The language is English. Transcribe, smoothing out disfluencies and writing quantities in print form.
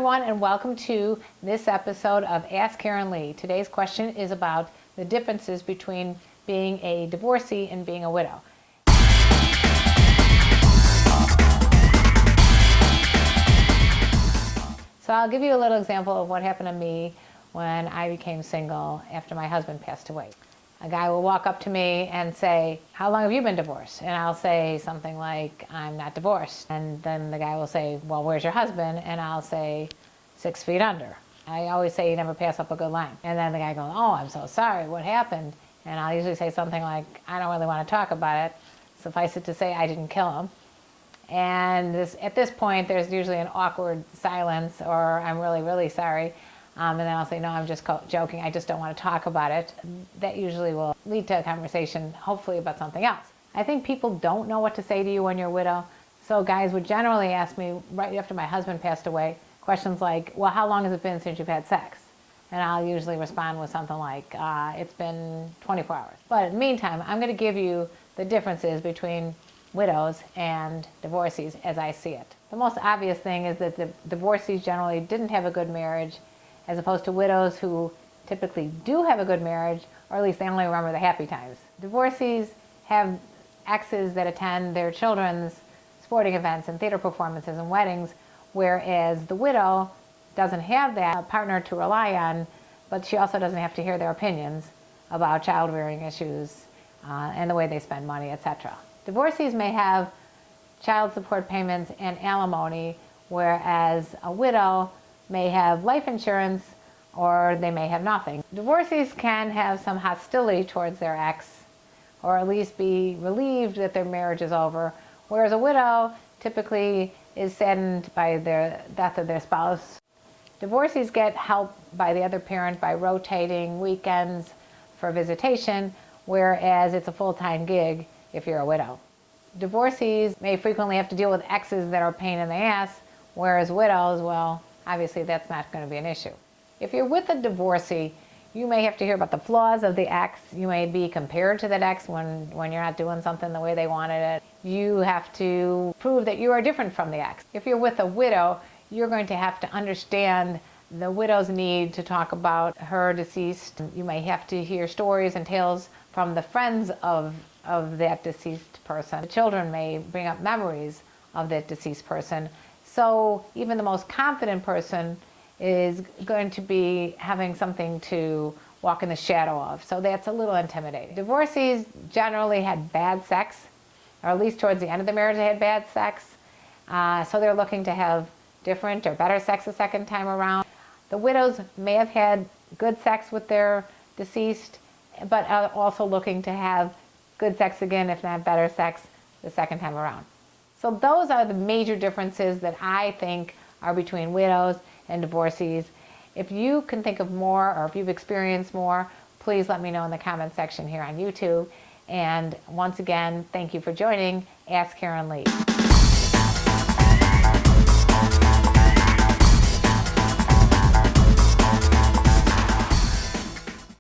everyone, and welcome to this episode of Ask Karen Lee. Today's question is about the differences between being a divorcee and being a widow. So I'll give you a little example of what happened to me when I became single after my husband passed away. A guy will walk up to me and say, "How long have you been divorced?" And I'll say something like, "I'm not divorced." And then the guy will say, "Well, where's your husband?" And I'll say, 6 feet under. I always say you never pass up a good line. And then the guy goes, "Oh, I'm so sorry, what happened?" And I'll usually say something like, "I don't really want to talk about it. Suffice it to say, I didn't kill him." And at this point, there's usually an awkward silence, or "I'm really, really sorry." And then I'll say, "No, I'm just joking. I just don't want to talk about it." That usually will lead to a conversation, hopefully about something else. I think people don't know what to say to you when you're a widow. So guys would generally ask me, right after my husband passed away, questions like, "Well, how long has it been since you've had sex?" And I'll usually respond with something like, "It's been 24 hours. But in the meantime, I'm going to give you the differences between widows and divorcees as I see it. The most obvious thing is that the divorcees generally didn't have a good marriage, as opposed to widows who typically do have a good marriage, or at least they only remember the happy times. Divorcees have exes that attend their children's sporting events and theater performances and weddings, whereas the widow doesn't have that partner to rely on, but she also doesn't have to hear their opinions about child-rearing issues and the way they spend money, etc. Divorcees may have child support payments and alimony, whereas a widow may have life insurance, or they may have nothing. Divorcees can have some hostility towards their ex, or at least be relieved that their marriage is over, whereas a widow typically is saddened by the death of their spouse. Divorcees get help by the other parent by rotating weekends for visitation, whereas it's a full-time gig if you're a widow. Divorcees may frequently have to deal with exes that are a pain in the ass, whereas widows, well, obviously that's not going to be an issue. If you're with a divorcee, you may have to hear about the flaws of the ex. You may be compared to that ex when you're not doing something the way they wanted it. You have to prove that you are different from the ex. If you're with a widow, you're going to have to understand the widow's need to talk about her deceased. You may have to hear stories and tales from the friends of that deceased person. The children may bring up memories of that deceased person. So even the most confident person is going to be having something to walk in the shadow of. So that's a little intimidating. Divorcees generally had bad sex, or at least towards the end of the marriage they had bad sex. So they're looking to have different or better sex the second time around. The widows may have had good sex with their deceased, but are also looking to have good sex again, if not better sex, the second time around. So those are the major differences that I think are between widows and divorcees. If you can think of more, or if you've experienced more, please let me know in the comment section here on YouTube. And once again, thank you for joining Ask Karen Lee.